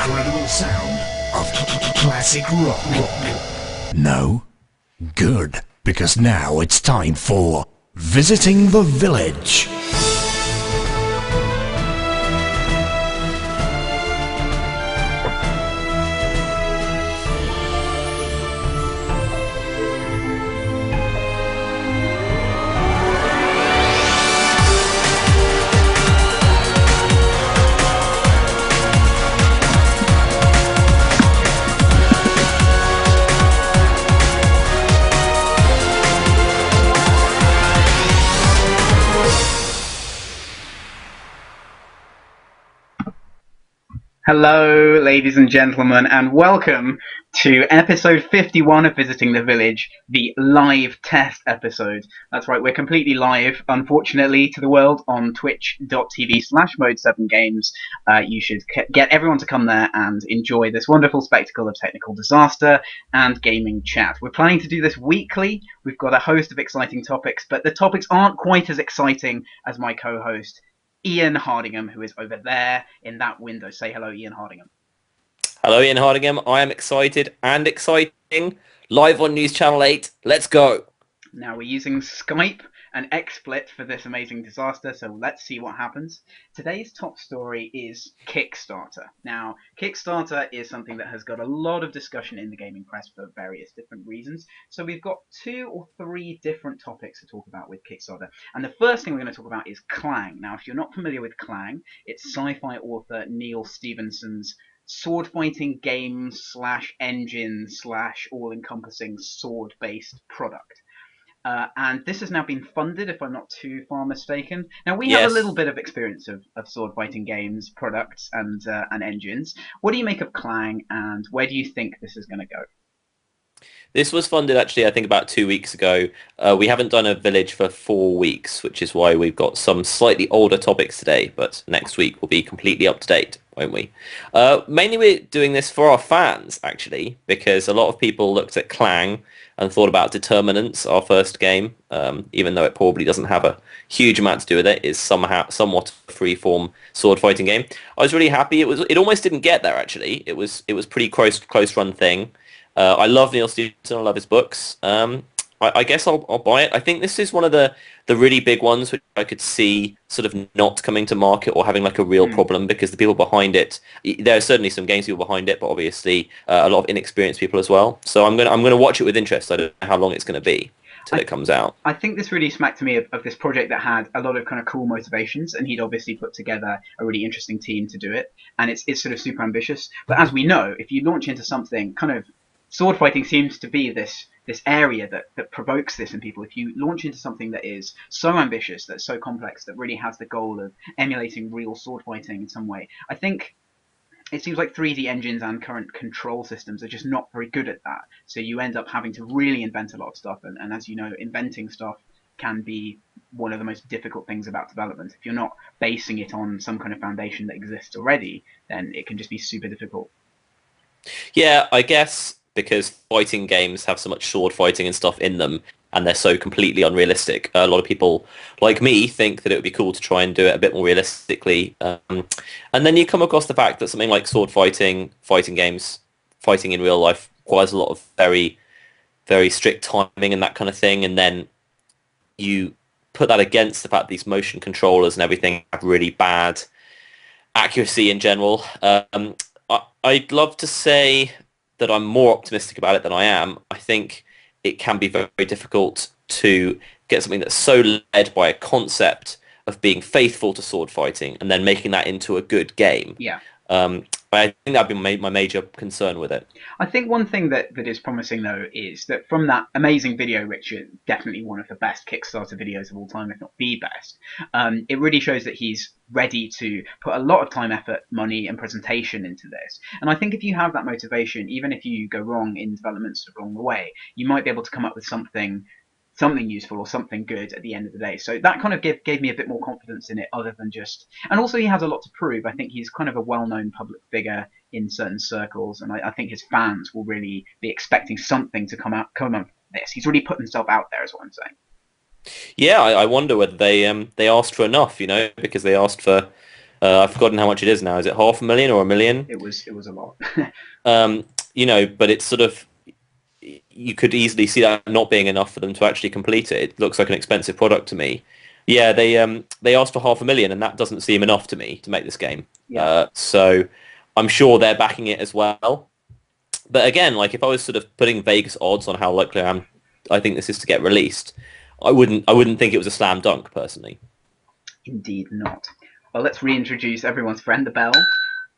incredible sound of classic rock. No? Good, because now it's time for Visiting the Village. Hello, ladies and gentlemen, and welcome to episode 51 of Visiting the Village, the live test episode. That's right, we're completely live, unfortunately, to the world on twitch.tv/Mode7Games. You should get everyone to come there and enjoy this wonderful spectacle of technical disaster and gaming chat. We're planning to do this weekly. We've got a host of exciting topics, but the topics aren't quite as exciting as my co-host, Ian Hardingham, who is over there in that window. Say hello, Ian Hardingham. Hello, Ian Hardingham. I am excited and exciting. Live on News Channel 8. Let's go. Now we're using Skype and XSplit for this amazing disaster, so let's see what happens. Today's top story is Kickstarter. Now, Kickstarter is something that has got a lot of discussion in the gaming press for various different reasons. So we've got 2 or 3 different topics to talk about with Kickstarter. And the first thing we're going to talk about is Clang. Now, if you're not familiar with Clang, it's sci-fi author Neal Stephenson's sword fighting game / engine / all-encompassing sword-based product. And this has now been funded, if I'm not too far mistaken. Now, we have a little bit of experience of sword fighting games, products, and engines. What do you make of Clang, and where do you think this is going to go? This was funded actually, I think, about 2 weeks ago. We haven't done a village for 4 weeks, which is why we've got some slightly older topics today, but next week will be completely up to date, won't we? Mainly we're doing this for our fans, actually, because a lot of people looked at Clang and thought about Determinants, our first game, even though it probably doesn't have a huge amount to do with it, is somewhat a free-form sword fighting game. I was really happy. It almost didn't get there, actually. It was pretty close run thing. I love Neal Stephenson. I love his books. I guess I'll buy it. I think this is one of the really big ones which I could see sort of not coming to market or having like a real problem, because the people behind it, there are certainly some games people behind it, but obviously a lot of inexperienced people as well. So I'm gonna watch it with interest. I don't know how long it's going to be till it comes out. I think this really smacked to me of this project that had a lot of kind of cool motivations, and he'd obviously put together a really interesting team to do it, and it's sort of super ambitious. But as we know, if you launch into something kind of, sword fighting seems to be this area that provokes this in people. If you launch into something that is so ambitious, that's so complex, that really has the goal of emulating real sword fighting in some way, I think it seems like 3D engines and current control systems are just not very good at that. So you end up having to really invent a lot of stuff, and as you know, inventing stuff can be one of the most difficult things about development. If you're not basing it on some kind of foundation that exists already, then it can just be super difficult. Yeah, I guess because fighting games have so much sword fighting and stuff in them, and they're so completely unrealistic. A lot of people, like me, think that it would be cool to try and do it a bit more realistically. And then you come across the fact that something like sword fighting games, fighting in real life, requires a lot of very, very strict timing and that kind of thing. And then you put that against the fact that these motion controllers and everything have really bad accuracy in general. I'd love to say that I'm more optimistic about it than I am. I think it can be very, very difficult to get something that's so led by a concept of being faithful to sword fighting and then making that into a good game. Yeah. I think that'd be my major concern with it. I think one thing that is promising, though, is that from that amazing video, which is definitely one of the best Kickstarter videos of all time, if not the best, it really shows that he's ready to put a lot of time, effort, money, and presentation into this. And I think if you have that motivation, even if you go wrong in development sort of along the way, you might be able to come up with something useful or something good at the end of the day. So that kind of gave me a bit more confidence in it, other than just... And also he has a lot to prove. I think he's kind of a well-known public figure in certain circles, and I think his fans will really be expecting something to come up from this. He's really put himself out there, is what I'm saying. Yeah, I wonder whether they asked for enough, because they asked for I've forgotten how much it is now. Is it 500,000 or 1 million? It was a lot. But it's sort of, you could easily see that not being enough for them to actually complete it. It looks like an expensive product to me. Yeah, they asked for 500,000, and that doesn't seem enough to me to make this game. Yeah. So I'm sure they're backing it as well. But again, like if I was sort of putting Vegas odds on how likely I think this is to get released, I wouldn't think it was a slam dunk personally. Indeed not. Well, let's reintroduce everyone's friend, the Bell,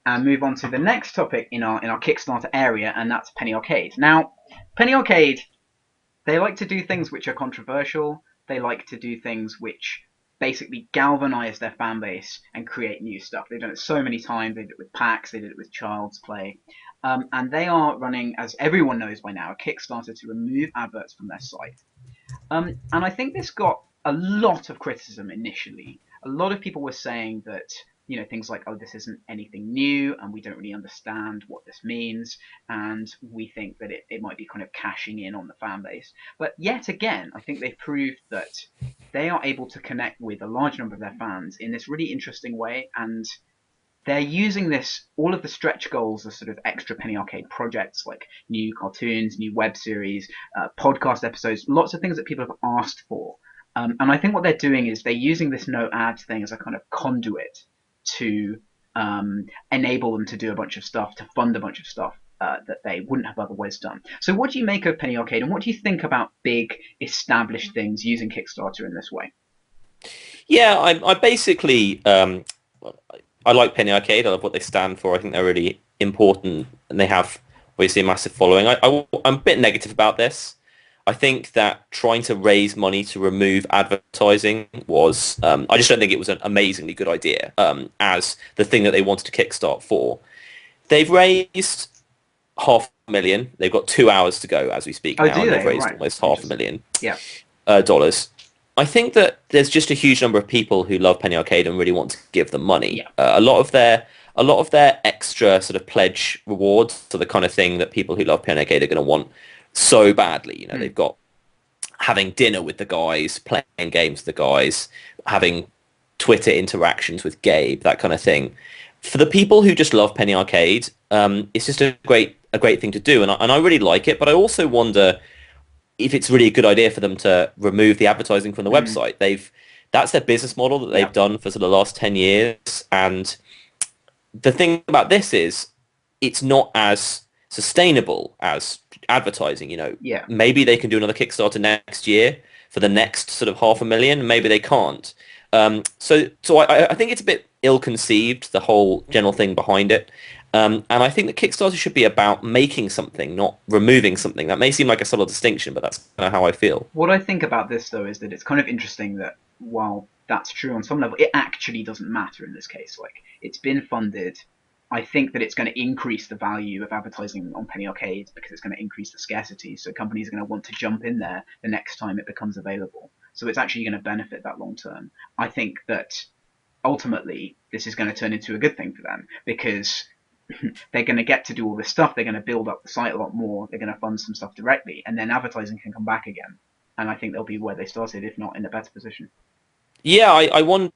and move on to the next topic in our Kickstarter area, and that's Penny Arcade. Now, Penny Arcade, they like to do things which are controversial. They like to do things which basically galvanize their fan base and create new stuff. They've done it so many times. They did it with PAX. They did it with Child's Play. And they are running, as everyone knows by now, a Kickstarter to remove adverts from their site. And I think this got a lot of criticism initially. A lot of people were saying that, things like, oh, this isn't anything new, and we don't really understand what this means, and we think that it might be kind of cashing in on the fan base. But yet again, I think they've proved that they are able to connect with a large number of their fans in this really interesting way, and they're using this, all of the stretch goals as sort of extra Penny Arcade projects, like new cartoons, new web series, podcast episodes, lots of things that people have asked for. And I think what they're doing is they're using this no ads thing as a kind of conduit to enable them to do a bunch of stuff, to fund a bunch of stuff that they wouldn't have otherwise done. So what do you make of Penny Arcade, and what do you think about big established things using Kickstarter in this way? Yeah, I basically I like Penny Arcade. I love what they stand for. I think they're really important, and they have obviously a massive following. I'm a bit negative about this. I think that trying to raise money to remove advertising was, I just don't think it was an amazingly good idea as the thing that they wanted to kickstart for. They've raised 500,000. They've got 2 hours to go as we speak now, and they've raised almost 500,000 dollars. I think that there's just a huge number of people who love Penny Arcade and really want to give them money. Yeah. A lot of their extra sort of pledge rewards are the kind of thing that people who love Penny Arcade are going to want so badly. They've got having dinner with the guys, playing games with the guys, having Twitter interactions with Gabe, that kind of thing. For the people who just love Penny Arcade, it's just a great thing to do, and I really like it. But I also wonder if it's really a good idea for them to remove the advertising from the website. That's their business model that they've done for sort of the last 10 years. And the thing about this is it's not as sustainable as advertising. Maybe they can do another Kickstarter next year for the next sort of 500,000. Maybe they can't. So I think it's a bit ill-conceived, the whole general thing behind it. And I think that Kickstarter should be about making something, not removing something. That may seem like a subtle distinction, but that's kind of how I feel. What I think about this, though, is that it's kind of interesting that while that's true on some level, it actually doesn't matter in this case. Like, it's been funded. I think that it's going to increase the value of advertising on Penny Arcade because it's going to increase the scarcity. So companies are going to want to jump in there the next time it becomes available. So it's actually going to benefit that long term. I think that ultimately this is going to turn into a good thing for them because they're going to get to do all this stuff. They're going to build up the site a lot more. They're going to fund some stuff directly, and then advertising can come back again. And I think they'll be where they started, if not in a better position. Yeah, I wonder.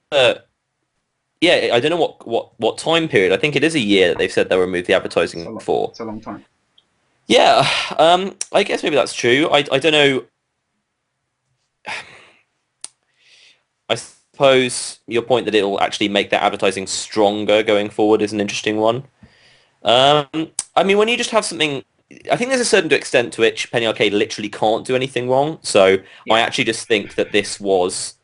Yeah, I don't know what time period. I think it is a year that they've said they'll remove the advertising for. It's a long time. Yeah, I guess maybe that's true. I don't know. I suppose your point that it'll actually make their advertising stronger going forward is an interesting one. I mean, when you just have something, I think there's a certain extent to which Penny Arcade literally can't do anything wrong. So I actually just think that this was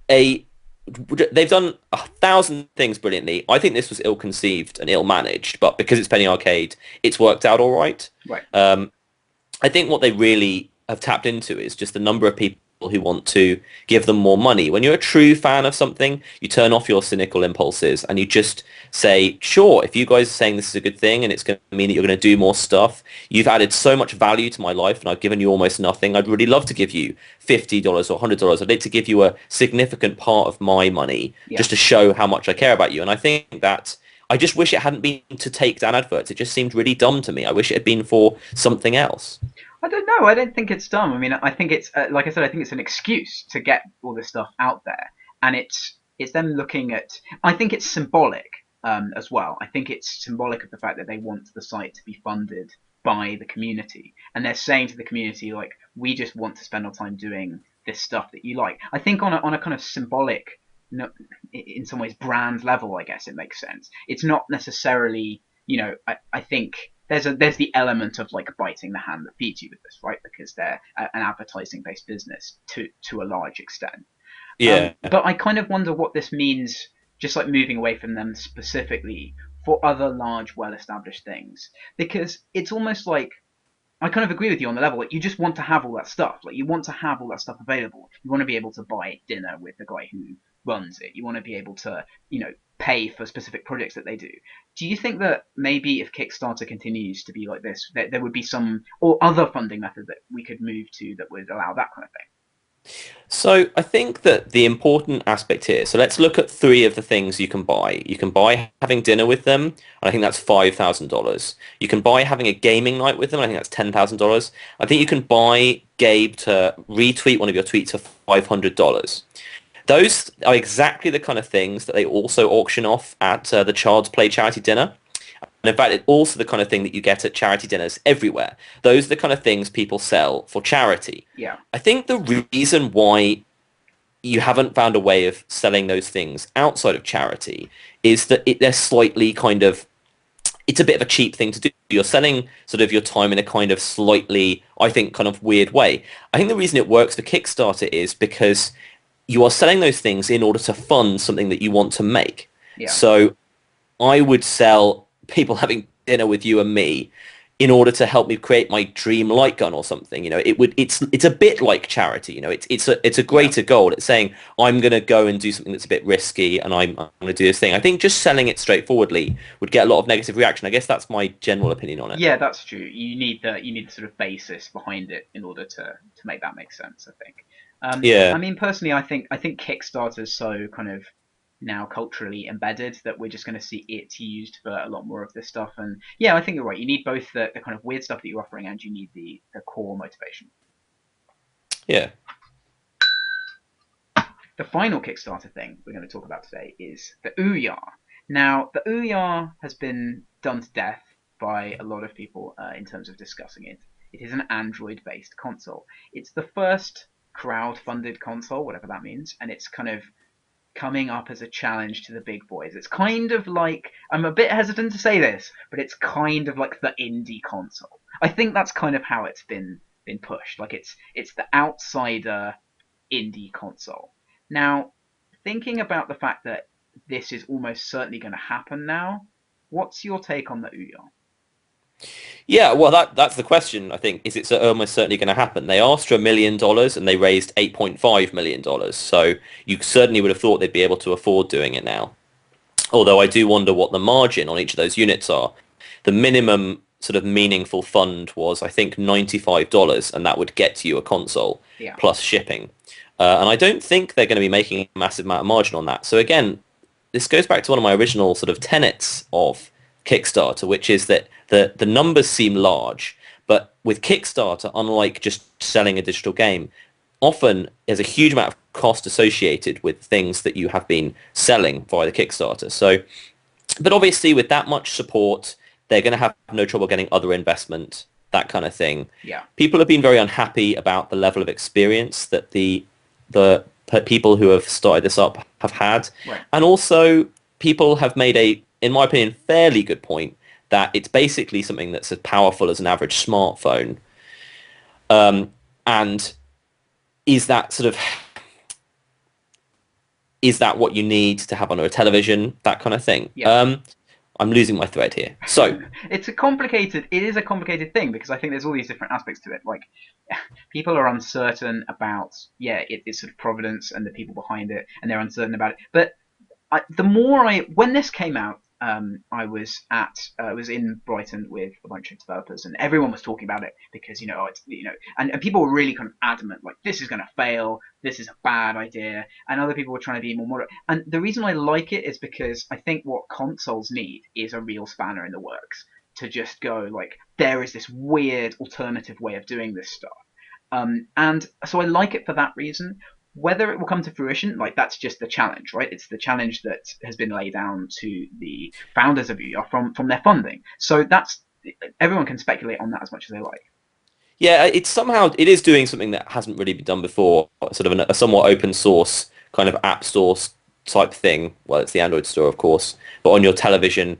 they've done 1,000 things brilliantly. I think this was ill-conceived and ill-managed, but because it's Penny Arcade, it's worked out all right. Right. I think what they really have tapped into is just the number of people who want to give them more money. When you're a true fan of something, you turn off your cynical impulses and you just say, sure, if you guys are saying this is a good thing and it's going to mean that you're going to do more stuff, you've added so much value to my life and I've given you almost nothing. I'd really love to give you $50 or $100. I'd like to give you a significant part of my money just to show how much I care about you. And I think that I just wish it hadn't been to take down adverts. It just seemed really dumb to me. I wish it had been for something else. I don't know. I don't think it's dumb. I mean, I think it's like I said. I think it's an excuse to get all this stuff out there, and it's it's them looking at. I think it's symbolic as well. I think it's symbolic of the fact that they want the site to be funded by the community, and they're saying to the community like, we just want to spend our time doing this stuff that you like. I think on a kind of symbolic, no, in some ways brand level, I guess it makes sense. It's not necessarily, I think there's the element of like biting the hand that feeds you with this, right? Because they're an advertising based business to a large extent. Yeah. But I kind of wonder what this means, just like moving away from them specifically for other large, well established things, because it's almost like I kind of agree with you on the level. Like, you just want to have all that stuff. Like, you want to have all that stuff available. You want to be able to buy dinner with the guy who runs it. You want to be able to, pay for specific projects that they do. Do you think that maybe if Kickstarter continues to be like this, that there would be some or other funding method that we could move to that would allow that kind of thing? So I think that the important aspect here, so let's look at three of the things you can buy. You can buy having dinner with them, and I think that's $5,000. You can buy having a gaming night with them, I think that's $10,000. I think you can buy Gabe to retweet one of your tweets for $500. Those are exactly the kind of things that they also auction off at the Child's Play charity dinner. And in fact, it's also the kind of thing that you get at charity dinners everywhere. Those are the kind of things people sell for charity. Yeah. I think the reason why you haven't found a way of selling those things outside of charity is that they're slightly kind of, it's a bit of a cheap thing to do. You're selling sort of your time in a kind of slightly, I think, kind of weird way. I think the reason it works for Kickstarter is because you are selling those things in order to fund something that you want to make. Yeah. So I would sell people having dinner with you and me in order to help me create my dream light gun or something. It's a bit like charity. It's a greater goal. It's saying I'm going to go and do something that's a bit risky, and I'm going to do this thing. I think just selling it straightforwardly would get a lot of negative reaction. I guess that's my general opinion on it. Yeah, that's true. You need the sort of basis behind it in order to make that make sense, I think. Yeah. I mean, personally, I think Kickstarter is so kind of now culturally embedded that we're just going to see it used for a lot more of this stuff. And yeah, I think you're right. You need both the kind of weird stuff that you're offering, and you need the core motivation. Yeah. The final Kickstarter thing we're going to talk about today is the Ouya. Now, the Ouya has been done to death by a lot of people in terms of discussing it. It is an Android-based console. It's the first crowd-funded console, whatever that means, and it's kind of coming up as a challenge to the big boys. It's kind of like, I'm a bit hesitant to say this, but it's kind of like the indie console. I think that's kind of how it's been pushed. Like it's the outsider indie console. Now, thinking about the fact that this is almost certainly going to happen now, what's your take on the Ouya? Yeah, well, that's the question, I think. Is it almost certainly going to happen? They asked for $1 million and they raised $8.5 million. So you certainly would have thought they'd be able to afford doing it now. Although I do wonder what the margin on each of those units are. The minimum sort of meaningful fund was, I think, $95, and that would get you a console Yeah. plus shipping. And I don't think they're going to be making a massive amount of margin on that. So again, this goes back to one of my original sort of tenets of Kickstarter, which is that the numbers seem large, but with Kickstarter, unlike just selling a digital game, often there's a huge amount of cost associated with things that you have been selling via the Kickstarter. So, but obviously with that much support, they're going to have no trouble getting other investment, that kind of thing. Yeah. People People have been very unhappy about the level of experience that the people who have started this up have had. Right. And also people have made in my opinion, fairly good point that it's basically something that's as powerful as an average smartphone. And is that what you need to have on a television, that kind of thing? Yeah. I'm losing my thread here. So it is a complicated thing because I think there's all these different aspects to it. Like people are uncertain about it's sort of providence and the people behind it, and they're uncertain about it. But when this came out, I was in Brighton with a bunch of developers, and everyone was talking about it because and people were really kind of adamant, like this is going to fail, this is a bad idea, and other people were trying to be more moderate. And the reason I like it is because I think what consoles need is a real spanner in the works to just go like, there is this weird alternative way of doing this stuff, and so I like it for that reason. Whether it will come to fruition, like that's just the challenge, right? It's the challenge that has been laid down to the founders of Ouya from their funding. So that's everyone can speculate on that as much as they like. Yeah, it's somehow it is doing something that hasn't really been done before, sort of a somewhat open source kind of app store type thing. Well, it's the Android store, of course, but on your television,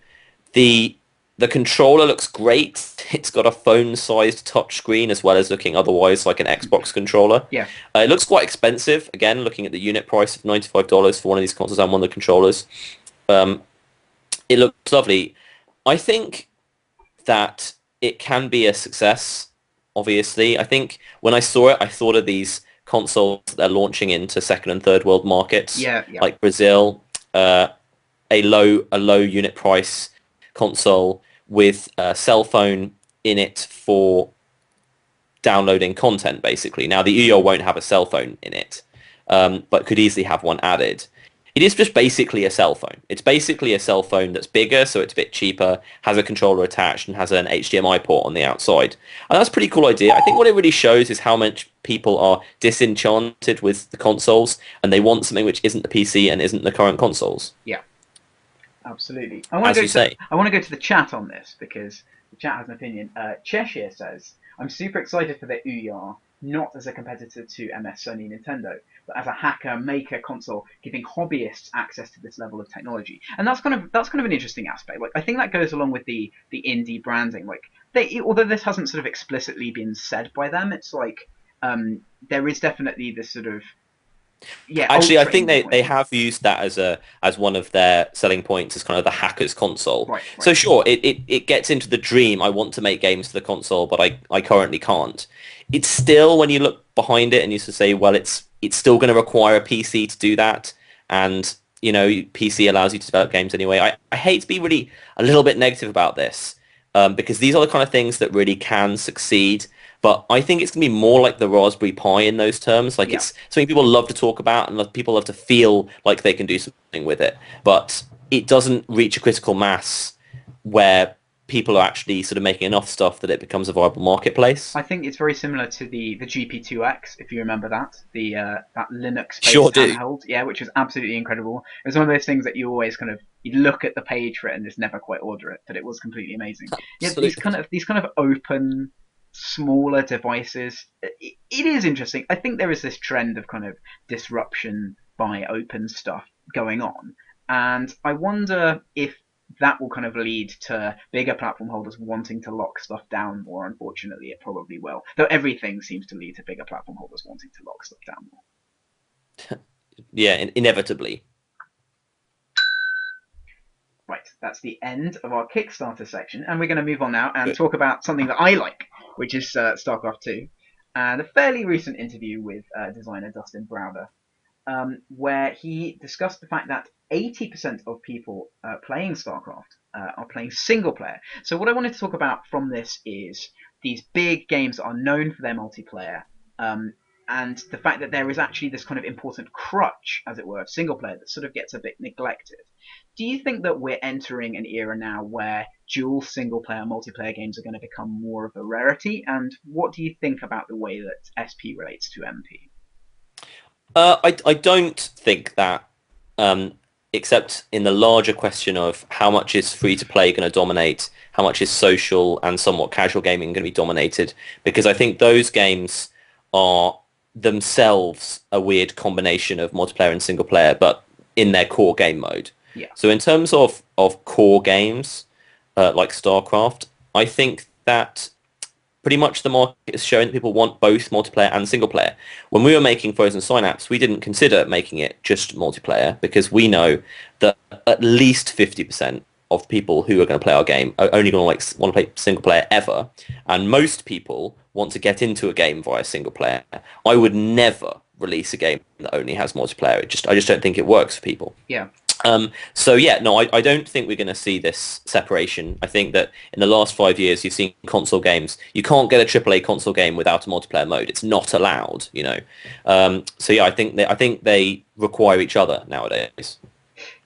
the the controller looks great. It's got a phone-sized touchscreen as well as looking otherwise like an Xbox controller. Yeah, It looks quite expensive. Again, looking at the unit price of $95 for one of these consoles and one of the controllers. Um, it looks lovely. I think that it can be a success, obviously. I think when I saw it, I thought of these consoles that they're launching into second and third world markets, yeah, yeah. like Brazil, uh, a low unit price console with a cell phone in it for downloading content, basically. Now, the Uyo won't have a cell phone in it, but could easily have one added. It is just basically a cell phone. It's basically a cell phone that's bigger, so it's a bit cheaper, has a controller attached, and has an HDMI port on the outside. And that's a pretty cool idea. I think what it really shows is how much people are disenchanted with the consoles, and they want something which isn't the PC and isn't the current consoles. Yeah, absolutely. As you say. I want to go to the chat on this because the chat has an opinion. Cheshire says, "I'm super excited for the Ouya, not as a competitor to MS Sony Nintendo, but as a hacker maker console, giving hobbyists access to this level of technology." And that's kind of an interesting aspect. Like I think that goes along with the indie branding. Like although this hasn't sort of explicitly been said by them, it's like there is definitely this sort of Actually, I ultra think indie they point of view. have used that as one of their selling points as kind of the hacker's console. Right, So right. sure, it gets into the dream. I want to make games for the console, but I currently can't. It's still, when you look behind it and you sort of say, well, it's still going to require a PC to do that, and PC allows you to develop games anyway. I hate to be really a little bit negative about this, because these are the kind of things that really can succeed. But I think it's going to be more like the Raspberry Pi in those terms. Like Yeah. it's something people love to talk about and people love to feel like they can do something with it. But it doesn't reach a critical mass where people are actually sort of making enough stuff that it becomes a viable marketplace. I think it's very similar to the GP2X, if you remember the that Sure Linux-based do. handheld, yeah, which was absolutely incredible. It was one of those things that you always kind of you look at the page for it and just never quite order it, but it was completely amazing. Yeah, Absolutely. these kind of open, smaller devices. It is interesting. I think there is this trend of kind of disruption by open stuff going on, and I wonder if that will kind of lead to bigger platform holders wanting to lock stuff down more. Unfortunately, it probably will. Though everything seems to lead to bigger platform holders wanting to lock stuff down more. Yeah, inevitably. Right, that's the end of our Kickstarter section, and we're going to move on now and Good. talk about something that I like, which is StarCraft 2, and a fairly recent interview with designer Dustin Browder, where he discussed the fact that 80% of people playing StarCraft are playing single player. So what I wanted to talk about from this is these big games that are known for their multiplayer, um, and the fact that there is actually this kind of important crutch, as it were, of single player that sort of gets a bit neglected. Do you think that we're entering an era now where dual single player multiplayer games are going to become more of a rarity? And what do you think about the way that SP relates to MP? I don't think that, um, except in the larger question of how much is free to play going to dominate, how much is social and somewhat casual gaming going to be dominated, because I think those games are themselves a weird combination of multiplayer and single player, but in their core game mode. Yeah, So in terms of core games, like StarCraft, I think that pretty much the market is showing that people want both multiplayer and single player. When we were making Frozen Synapse, we didn't consider making it just multiplayer because we know that at least 50% of people who are going to play our game are only going to want to play single player ever, and most people want to get into a game via single player. I would never release a game that only has multiplayer. I just don't think it works for people. yeah. So yeah, no, I don't think we're going to see this separation. I think that in the last 5 years, you've seen console games. You can't get a AAA console game without a multiplayer mode. It's not allowed. So yeah, I think they require each other nowadays.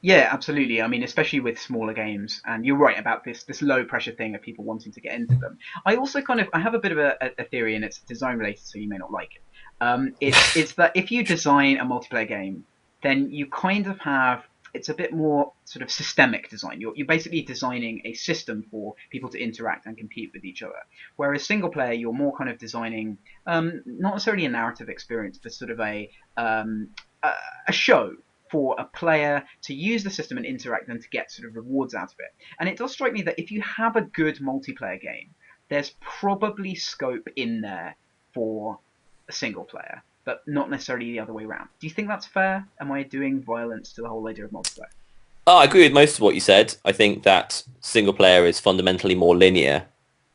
Yeah, absolutely. I mean, especially with smaller games, and you're right about this low pressure thing of people wanting to get into them. I also kind of I have a bit of a theory, and it's design related, so you may not like it. It's that if you design a multiplayer game, then you kind of have it's a bit more sort of systemic design. You're basically designing a system for people to interact and compete with each other. Whereas single player, you're more kind of designing not necessarily a narrative experience, but sort of um, a, a show for a player to use the system and interact and to get sort of rewards out of it. And it does strike me that if you have a good multiplayer game, there's probably scope in there for a single player, but not necessarily the other way around. Do you think that's fair? Am I doing violence to the whole idea of multiplayer? Oh, I agree with most of what you said. I think that single player is fundamentally more linear,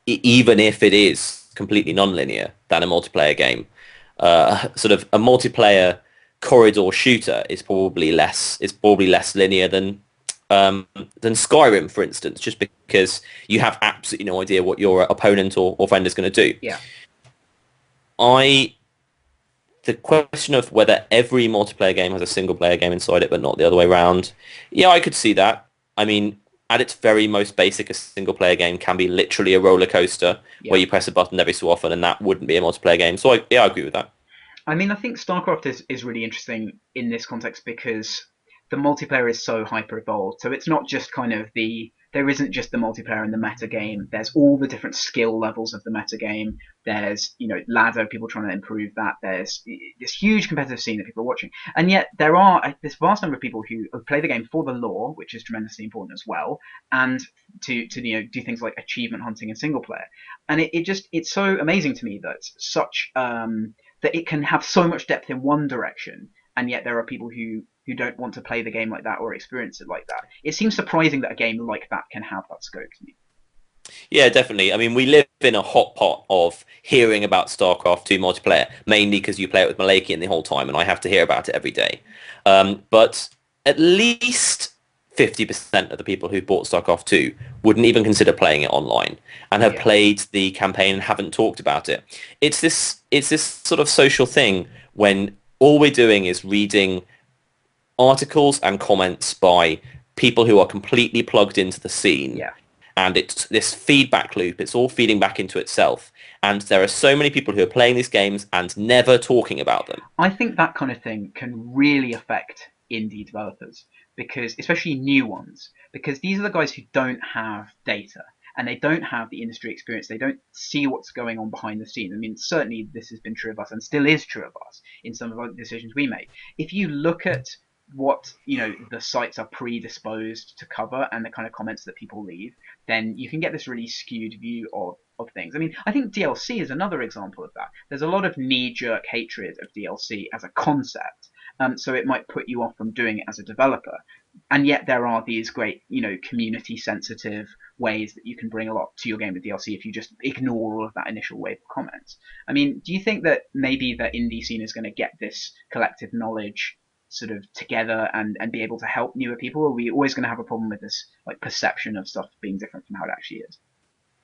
even if it is completely non-linear than a multiplayer game. Sort of a multiplayer corridor shooter is probably less linear than Skyrim, for instance, just because you have absolutely no idea what your opponent or friend is going to do. Yeah, I The question of whether every multiplayer game has a single player game inside it, but not the other way around. Yeah, I could see that. I mean, at its very most basic, a single player game can be literally a roller coaster yeah. where you press a button every so often, and that wouldn't be a multiplayer game. So I agree with that. I mean, I think StarCraft is really interesting in this context because the multiplayer is so hyper evolved. So it's not just kind of there isn't just the multiplayer in the meta game. There's all the different skill levels of the meta game. There's, ladder, people trying to improve that. There's this huge competitive scene that people are watching. And yet there are this vast number of people who play the game for the lore, which is tremendously important as well, and to do things like achievement hunting in single player. And it's so amazing to me that that it can have so much depth in one direction, and yet there are people who don't want to play the game like that or experience it like that. It seems surprising that a game like that can have that scope to me. Yeah, definitely. I mean, we live in a hot pot of hearing about StarCraft 2 multiplayer, mainly because you play it with Malakian the whole time, and I have to hear about it every day. But at least 50% of the people who bought StarCraft 2 wouldn't even consider playing it online and have Yeah, played the campaign and haven't talked about it. It's this sort of social thing when all we're doing is reading articles and comments by people who are completely plugged into the scene, yeah. and it's this feedback loop. It's all feeding back into itself, and there are so many people who are playing these games and never talking about them. I think that kind of thing can really affect indie developers because, especially new ones, because these are the guys who don't have data and they don't have the industry experience. They don't see what's going on behind the scenes. I mean, certainly this has been true of us and still is true of us in some of the decisions we make. If you look at what the sites are predisposed to cover and the kind of comments that people leave, then you can get this really skewed view of things. I mean, I think DLC is another example of that. There's a lot of knee-jerk hatred of DLC as a concept, so it might put you off from doing it as a developer. And yet there are these great, community-sensitive ways that you can bring a lot to your game with DLC if you just ignore all of that initial wave of comments. I mean, do you think that maybe the indie scene is going to get this collective knowledge sort of together and be able to help newer people? Or are we always going to have a problem with this like perception of stuff being different from how it actually is?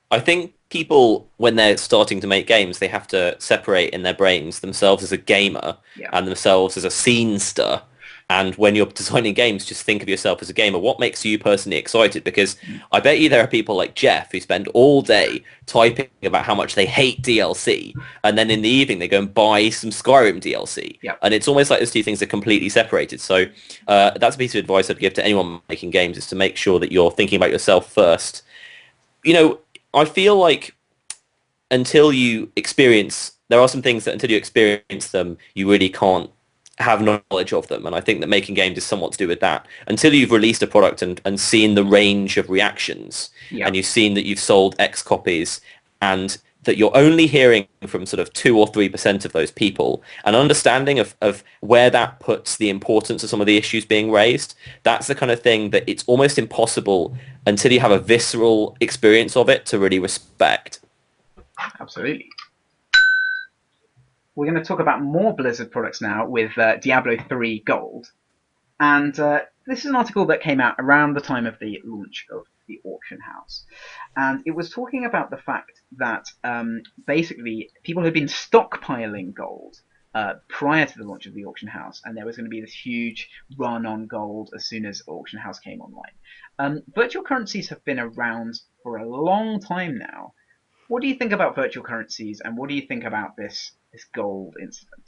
I think people, when they're starting to make games, they have to separate in their brains themselves as a gamer Yeah, and themselves as a scenester. And when you're designing games, just think of yourself as a gamer. What makes you personally excited? Because I bet you there are people like Jeff who spend all day typing about how much they hate DLC, and then in the evening they go and buy some Skyrim DLC. yeah. And it's almost like those two things are completely separated. So that's a piece of advice I'd give to anyone making games, is to make sure that you're thinking about yourself first. You know, I feel like there are some things that until you experience them, you really can't have knowledge of them. And I think that making games is somewhat to do with that. Until you've released a product and seen the range of reactions, Yeah, and you've seen that you've sold X copies, and that you're only hearing from sort of 2 or 3% of those people, an understanding of where that puts the importance of some of the issues being raised, that's the kind of thing that it's almost impossible until you have a visceral experience of it to really respect. absolutely. We're going to talk about more Blizzard products now with Diablo 3 Gold. And this is an article that came out around the time of the launch of the auction house. And it was talking about the fact that basically people had been stockpiling gold prior to the launch of the auction house, and there was going to be this huge run on gold as soon as auction house came online. Virtual currencies have been around for a long time now. What do you think about virtual currencies, and what do you think about this gold incident?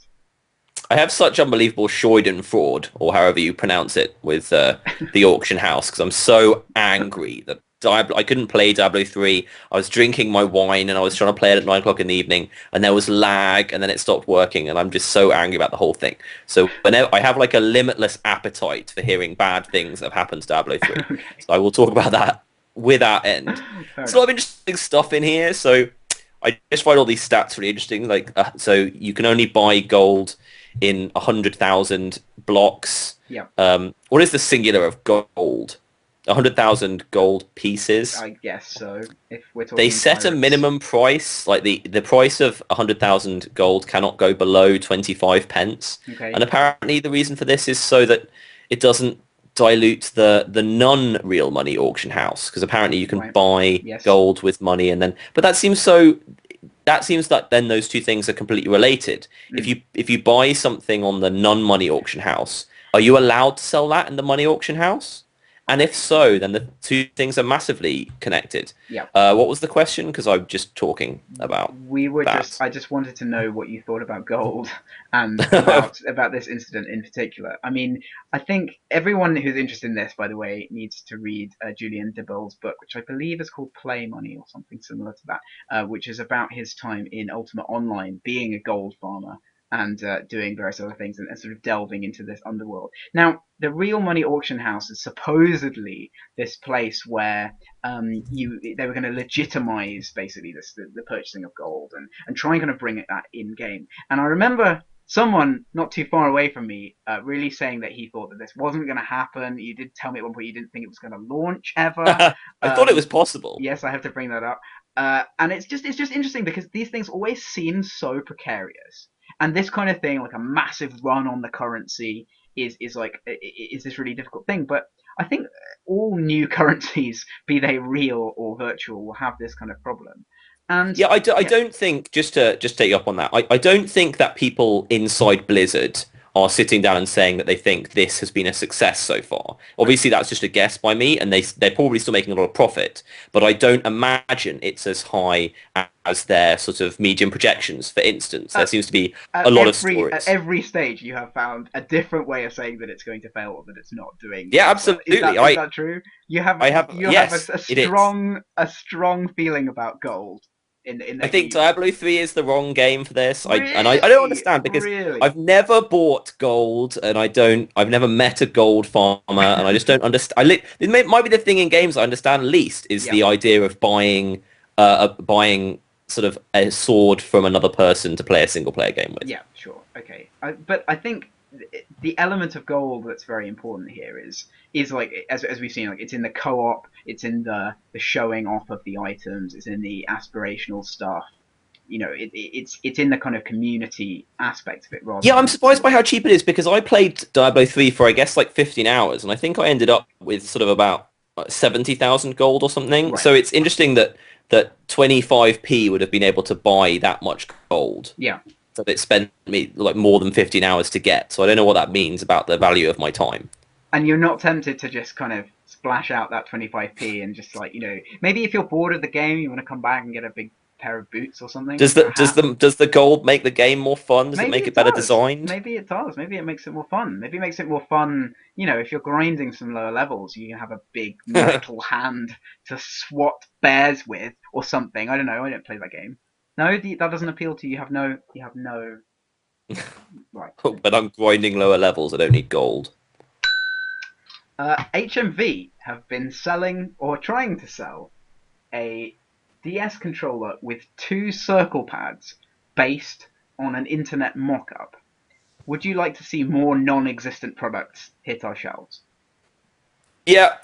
I have such unbelievable Schadenfreude, or however you pronounce it, with the auction house because I'm so angry that I couldn't play Diablo 3. I was drinking my wine and I was trying to play it at 9 o'clock in the evening, and there was lag, and then it stopped working, and I'm just so angry about the whole thing. So whenever I have like a limitless appetite for hearing bad things that have happened to Diablo 3, Okay. so I will talk about that without end. Fair There's a lot enough. of interesting stuff in here, so I just find all these stats really interesting. Like, so you can only buy gold in 100,000 blocks. Yeah, What is the singular of gold? 100,000 gold pieces. I guess so. If we're They talking set a pirates. minimum price, like the price of 100,000 gold cannot go below 25 pence. Okay. And apparently the reason for this is so that it doesn't dilute the non-real money auction house, because apparently you can Right. buy Yes. gold with money and then, but that seems like then those two things are completely related. If you buy something on the non-money auction house, are you allowed to sell that in the money auction house? And if so, then the two things are massively connected. Yeah. What was the question? Because I'm just talking about We were that. I just wanted to know what you thought about gold and about this incident in particular. I mean, I think everyone who's interested in this, by the way, needs to read Julian DeBull's book, which I believe is called Play Money or something similar to that, which is about his time in Ultima Online, being a gold farmer and doing various other things and sort of delving into this underworld. Now, the real money auction house is supposedly this place where they were going to legitimize basically the purchasing of gold and try and kind of bring it that in game. And I remember someone not too far away from me really saying that he thought that this wasn't going to happen. You did tell me at one point you didn't think it was going to launch ever. I thought it was possible. Yes, I have to bring that up. And it's just interesting because these things always seem so precarious. And this kind of thing, like a massive run on the currency, is this really difficult thing. But I think all new currencies, be they real or virtual, will have this kind of problem. And Yeah, I yeah, don't think, just to take you up on that, I don't think that people inside Blizzard are sitting down and saying that they think this has been a success so far. Obviously, that's just a guess by me, and they're probably still making a lot of profit, but I don't imagine it's as high as their sort of medium projections. For instance, there seems to be a lot of at stories. every stage, you have found a different way of saying that it's going to fail or that it's not doing Yeah, as well. absolutely. Is that true? I have, You have yes, a it is. strong feeling about gold in I that think you Diablo 3 is the wrong game for this. I don't really understand because really. I've never bought gold and I've never met a gold farmer and I just don't understand. It might be the thing in games I understand least is Yeah. the idea of buying sort of a sword from another person to play a single player game with. Yeah, sure, okay. But I think the element of gold that's very important here is like as we've seen, like it's in the co-op, it's in the showing off of the items, it's in the aspirational stuff. You know, it's in the kind of community aspect of it rather Yeah, I'm than surprised by how cheap it is because I played Diablo 3 for I guess like 15 hours and I think I ended up with sort of about 70,000 gold or something. right. So it's interesting that 25p would have been able to buy that much gold. Yeah. So it spent me like more than 15 hours to get. So I don't know what that means about the value of my time. And you're not tempted to just kind of splash out that 25p and just like, maybe if you're bored of the game, you want to come back and get a big pair of boots or something. Does or a hat. the gold make the game more fun? Does it Maybe make it it better does. designed? Maybe it does. Maybe it makes it more fun. Maybe it makes it more fun. If you're grinding some lower levels, you can have a big metal hand to swat bears with or something. I don't know. I don't play that game. No, that doesn't appeal to you. You have no. Right. But I'm grinding lower levels. I don't need gold. HMV have been selling or trying to sell a DS controller with 2 circle pads based on an internet mock-up. Would you like to see more non-existent products hit our shelves? Yeah,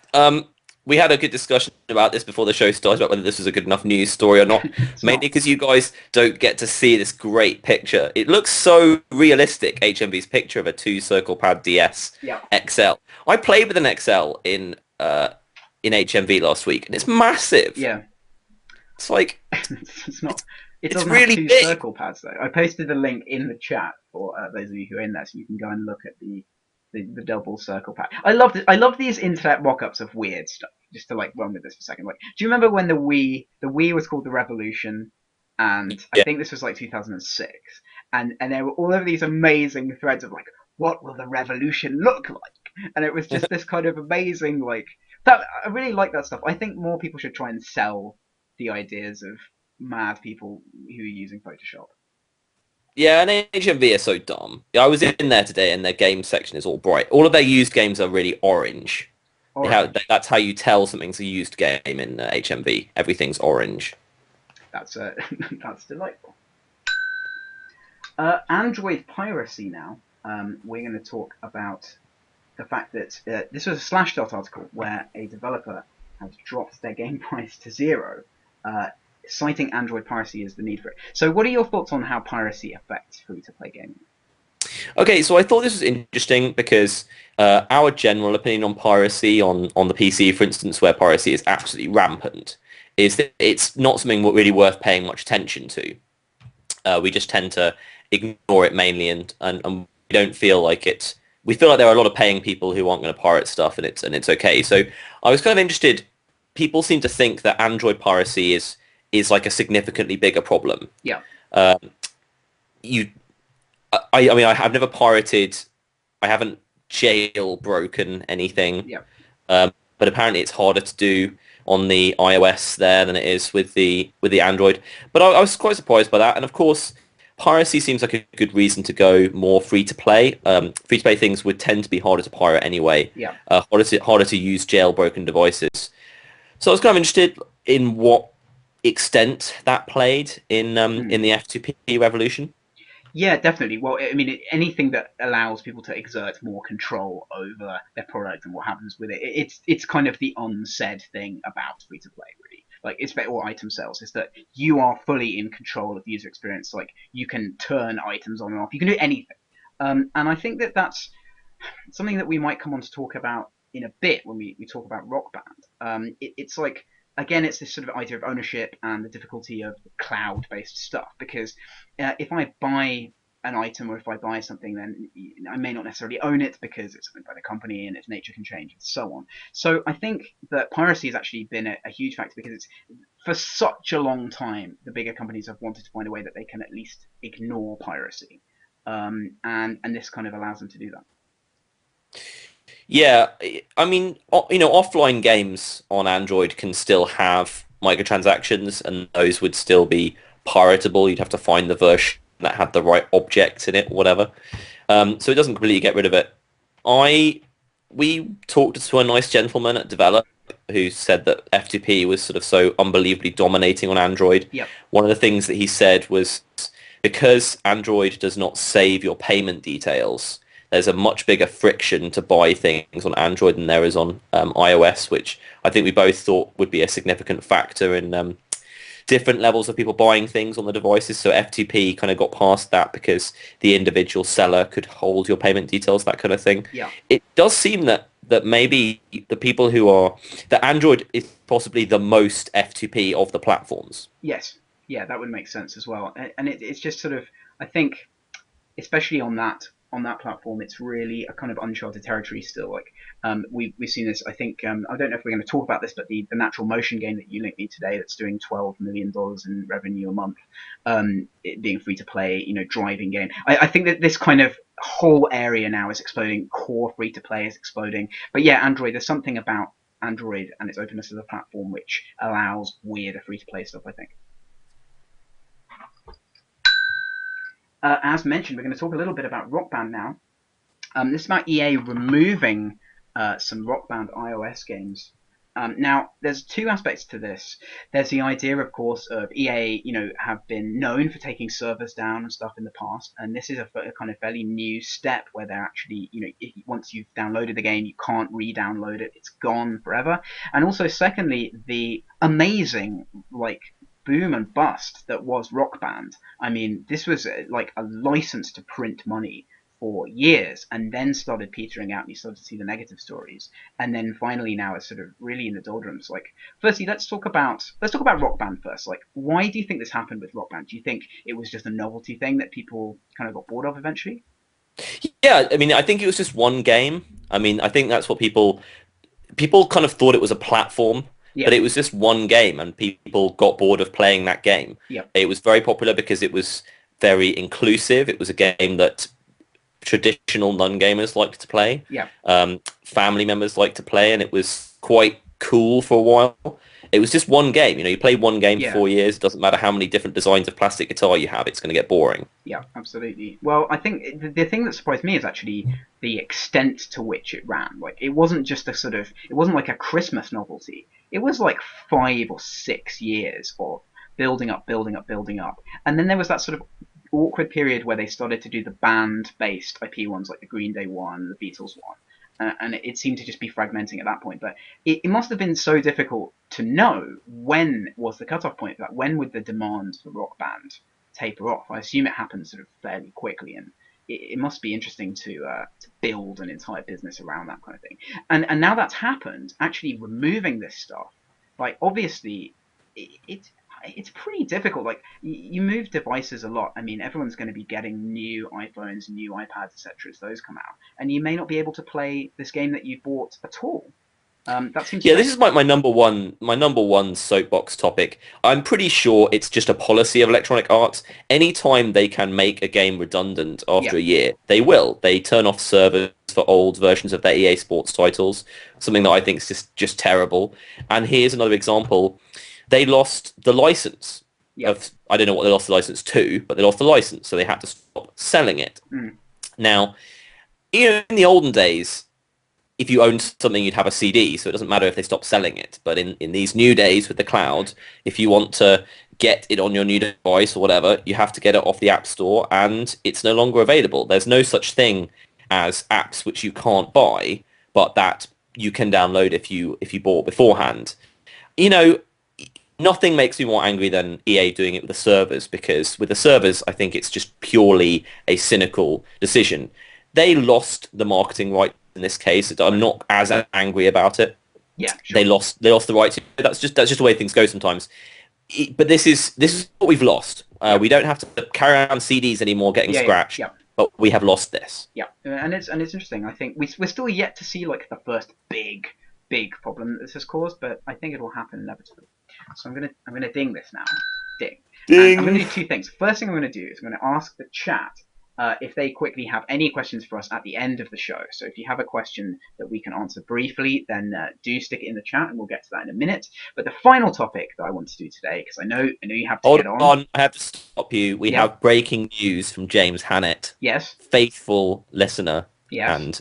we had a good discussion about this before the show started about whether this was a good enough news story or not. Mainly because you guys don't get to see this great picture. It looks so realistic, HMV's picture of a 2 circle pad DS Yeah. XL. I played with an XL in HMV last week, and it's massive. Yeah. It's like It's not. It It's doesn't really have 2 big. circle pads though. I posted the link in the chat for those of you who are in there, so you can go and look at the double circle pad. I love these internet mock-ups of weird stuff. Just to like run with this for a second. Like, do you remember when the Wii was called the Revolution, and I Yeah. think this was like 2006, and there were all of these amazing threads of like, what will the revolution look like? And it was just this kind of amazing like that. I really like that stuff. I think more people should try and sell the ideas of mad people who are using Photoshop. Yeah, and HMV are so dumb. I was in there today, and their game section is all bright. All of their used games are really orange. Orange. That's how you tell something's a used game in HMV. Everything's orange. That's that's delightful. Android piracy now. We're going to talk about the fact that this was a Slashdot article where a developer has dropped their game price to 0, citing Android piracy as the need for it. So what are your thoughts on how piracy affects free-to-play gaming? Okay, so I thought this was interesting because our general opinion on piracy on the PC, for instance, where piracy is absolutely rampant, is that it's not something really worth paying much attention to. We just tend to ignore it mainly, and we don't feel like it's. We feel like there are a lot of paying people who aren't going to pirate stuff, and it's okay. So I was kind of interested. People seem to think that Android piracy is like a significantly bigger problem. Yeah. I mean, I've never pirated. I haven't jailbroken anything. Yeah. But apparently it's harder to do on the iOS there than it is with the Android. But I was quite surprised by that. And of course, piracy seems like a good reason to go more free to play. Free to play things would tend to be harder to pirate anyway. Yeah. Harder to use jailbroken devices. So I was kind of interested in what extent that played in the F2P revolution. Yeah, definitely. Well, I mean, anything that allows people to exert more control over their product and what happens with it, it's kind of the unsaid thing about free to play, really. Like, it's or item sales, is that you are fully in control of the user experience. Like, you can turn items on and off. You can do anything. And I think that that's something that we might come on to talk about in a bit when we talk about Rock Band. It's like, again, it's this sort of idea of ownership and the difficulty of cloud-based stuff. Because if I buy an item or if I buy something, then I may not necessarily own it because it's owned by the company and its nature can change and so on. So I think that piracy has actually been a huge factor because it's for such a long time the bigger companies have wanted to find a way that they can at least ignore piracy, and this kind of allows them to do that. Yeah, I mean, offline games on Android can still have microtransactions, and those would still be piratable. You'd have to find the version that had the right objects in it, whatever. So it doesn't completely get rid of it. We talked to a nice gentleman at Develop who said that F2P was sort of so unbelievably dominating on Android. Yep. One of the things that he said was because Android does not save your payment details, there's a much bigger friction to buy things on Android than there is on iOS, which I think we both thought would be a significant factor in different levels of people buying things on the devices. So FTP kind of got past that because the individual seller could hold your payment details, that kind of thing. Yeah. It does seem that maybe the people that Android is possibly the most F2P of the platforms. Yes. Yeah, that would make sense as well. And it's just sort of, I think, especially on that platform, it's really a kind of uncharted territory still. Like we've seen this. I think I don't know if we're going to talk about this, but the Natural Motion game that you linked me today, that's doing $12 million in revenue a month, it being free to play, driving game. I think that this kind of whole area now is exploding. Core free to play is exploding. But yeah, Android. There's something about Android and its openness as a platform which allows weirder free to play stuff, I think. As mentioned, we're going to talk a little bit about Rock Band now. This is about EA removing some Rock Band iOS games. Now, there's two aspects to this. There's the idea, of course, of EA, have been known for taking servers down and stuff in the past, and this is a kind of fairly new step where they're actually, once you've downloaded the game, you can't re-download it. It's gone forever. And also, secondly, the amazing, boom and bust that was Rock Band. I mean, this was like a license to print money for years, and then started petering out, and you started to see the negative stories, and then finally now it's sort of really in the doldrums. Like, firstly, let's talk about Rock Band first. Like, why do you think this happened with Rock Band? Do you think it was just a novelty thing that people kind of got bored of eventually? Yeah, I mean, I think it was just one game. I mean, I think that's what people kind of thought it was a platform. Yeah. But it was just one game, and people got bored of playing that game. Yeah. It was very popular because it was very inclusive. It was a game that traditional non-gamers liked to play. Yeah. Family members liked to play, and it was quite cool for a while. It was just one game. You play one game for 4 years. It doesn't matter how many different designs of plastic guitar you have. It's going to get boring. Yeah, absolutely. Well, I think the thing that surprised me is actually the extent to which it ran. Like, it wasn't just it wasn't like a Christmas novelty. It was like 5 or 6 years of building up. And then there was that sort of awkward period where they started to do the band-based IP ones, like the Green Day one, the Beatles one. And it seemed to just be fragmenting at that point. But it must have been so difficult to know when was the cutoff point for that. When would the demand for Rock Band taper off? I assume it happened sort of fairly quickly, and it must be interesting to build an entire business around that kind of thing. And now that's happened, actually removing this stuff, like, obviously, it's pretty difficult. Like, you move devices a lot. I mean, everyone's going to be getting new iPhones, new iPads, etc. as those come out, and you may not be able to play this game that you bought at all. That seems this is my number one soapbox topic. I'm pretty sure it's just a policy of Electronic Arts. Anytime they can make a game redundant after a year, they will. They turn off servers for old versions of their EA Sports titles, something that I think is just terrible. And here's another example. They lost the license of, I don't know what they lost the license to, but they lost the license, so they had to stop selling it. Now, in the olden days, if you owned something, you'd have a CD, so it doesn't matter if they stop selling it. But in these new days with the cloud, if you want to get it on your new device or whatever, you have to get it off the App Store, and it's no longer available. There's no such thing as apps which you can't buy, but that you can download if you bought beforehand. Nothing makes me more angry than EA doing it with the servers, because with the servers, I think it's just purely a cynical decision. They lost the marketing right in this case. I'm not as angry about it. Yeah, sure. They lost the right to. That's just the way things go sometimes. But this is what we've lost. We don't have to carry around CDs anymore getting scratched. But we have lost this. Yeah, and it's interesting. I think we're still yet to see like the first big problem that this has caused, but I think it will happen inevitably. So I'm gonna ding this now. Ding. And I'm gonna do 2 things. First thing I'm gonna do is I'm gonna ask the chat if they quickly have any questions for us at the end of the show. So if you have a question that we can answer briefly, then do stick it in the chat, and we'll get to that in a minute. But the final topic that I want to do today, because I know you have to get on. Hold on, I have to stop you. We have breaking news from James Hannett. Yes. Faithful listener. Yes. And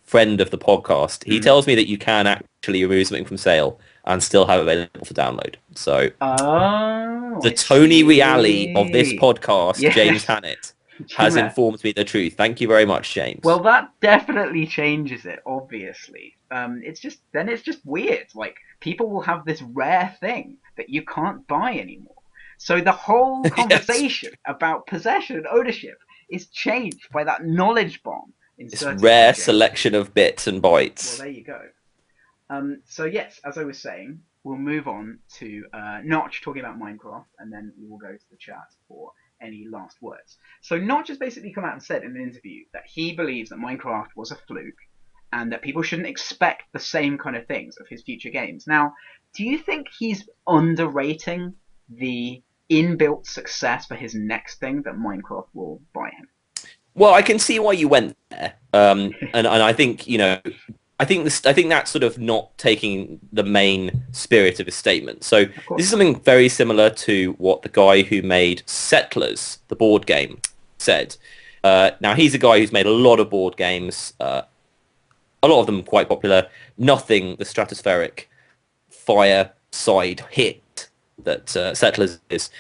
friend of the podcast. He tells me that you can actually remove something from sale and still have it available for download. So the Tony Reale of this podcast, James Hannett, has informed me the truth. Thank you very much, James. Well, that definitely changes it, obviously. It's just weird. Like, people will have this rare thing that you can't buy anymore. So the whole conversation about possession and ownership is changed by that knowledge bomb. This rare selection of bits and bytes. Well, there you go. So yes, as I was saying, we'll move on to Notch talking about Minecraft, and then we will go to the chat for any last words. So Notch has basically come out and said in an interview that he believes that Minecraft was a fluke, and that people shouldn't expect the same kind of things of his future games. Now, do you think he's underrating the inbuilt success for his next thing that Minecraft will buy him? Well, I can see why you went there, and I think I think that's sort of not taking the main spirit of his statement. So this is something very similar to what the guy who made Settlers, the board game, said. Now he's a guy who's made a lot of board games, a lot of them quite popular. Nothing the stratospheric fireside hit that Settlers is.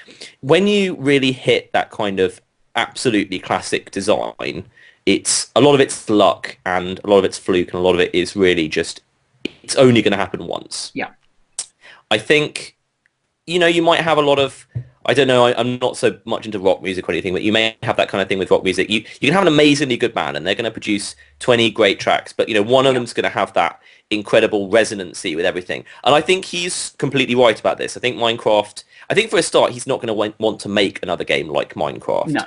When you really hit that kind of absolutely classic design, it's a lot of it's luck and a lot of it's fluke, and a lot of it is really just it's only going to happen once. Yeah, I think you might have a lot of, I don't know, I'm not so much into rock music or anything, but you may have that kind of thing with rock music. You can have an amazingly good band and they're going to produce 20 great tracks, but one of them's going to have that incredible resonancy with everything. And I think he's completely right about this. I think for a start, he's not going to want to make another game like Minecraft. No.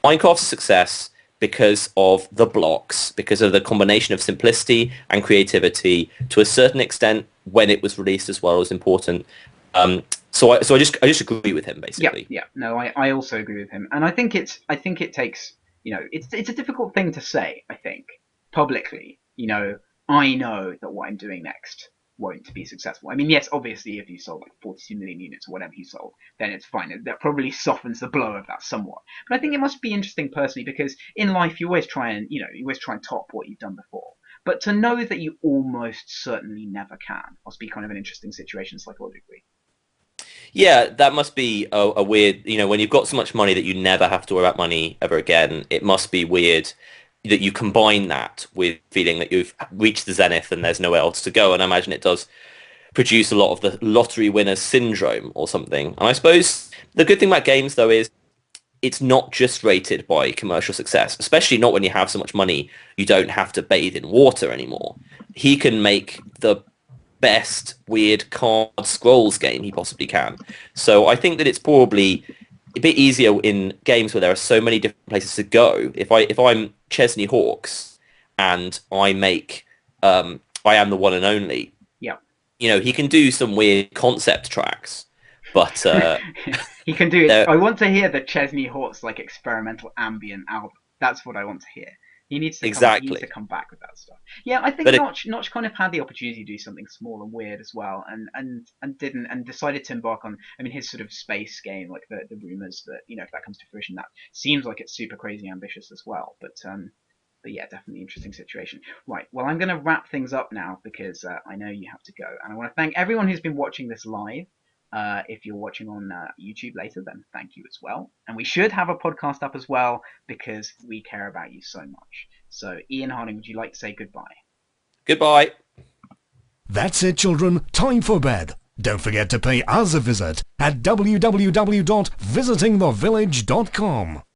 Minecraft's a success because of the blocks, because of the combination of simplicity and creativity. To a certain extent, when it was released as well, was important. So I just agree with him basically. Yeah. No, I also agree with him, and I think it takes, it's a difficult thing to say. I think publicly, I know that what I'm doing next won't be successful. I mean, yes, obviously, if you sold like 42 million units or whatever you sold, then it's fine. That probably softens the blow of that somewhat. But I think it must be interesting personally because in life you always try and top what you've done before. But to know that you almost certainly never can must be kind of an interesting situation psychologically. Yeah, that must be a weird, when you've got so much money that you never have to worry about money ever again, it must be weird that you combine that with feeling that you've reached the zenith and there's nowhere else to go. And I imagine it does produce a lot of the lottery winner syndrome or something. And I suppose the good thing about games, though, is it's not just rated by commercial success, especially not when you have so much money you don't have to bathe in water anymore. He can make the best weird card scrolls game he possibly can. So I think that it's probably a bit easier in games where there are so many different places to go. If I'm Chesney Hawkes and I make I Am the One and Only, Yeah. He can do some weird concept tracks, but he can do it. I want to hear the Chesney Hawkes like experimental ambient album. That's what I want to hear. He needs to come back with that stuff. Yeah, I think Notch kind of had the opportunity to do something small and weird as well, and didn't, and decided to embark on. I mean, his sort of space game, like the rumors that if that comes to fruition, that seems like it's super crazy ambitious as well. But yeah, definitely interesting situation. Right, well, I'm going to wrap things up now because I know you have to go, and I want to thank everyone who's been watching this live. If you're watching on YouTube later, then thank you as well. And we should have a podcast up as well because we care about you so much. So, Ian Harding, would you like to say goodbye? Goodbye. That's it, children. Time for bed. Don't forget to pay us a visit at www.visitingthevillage.com.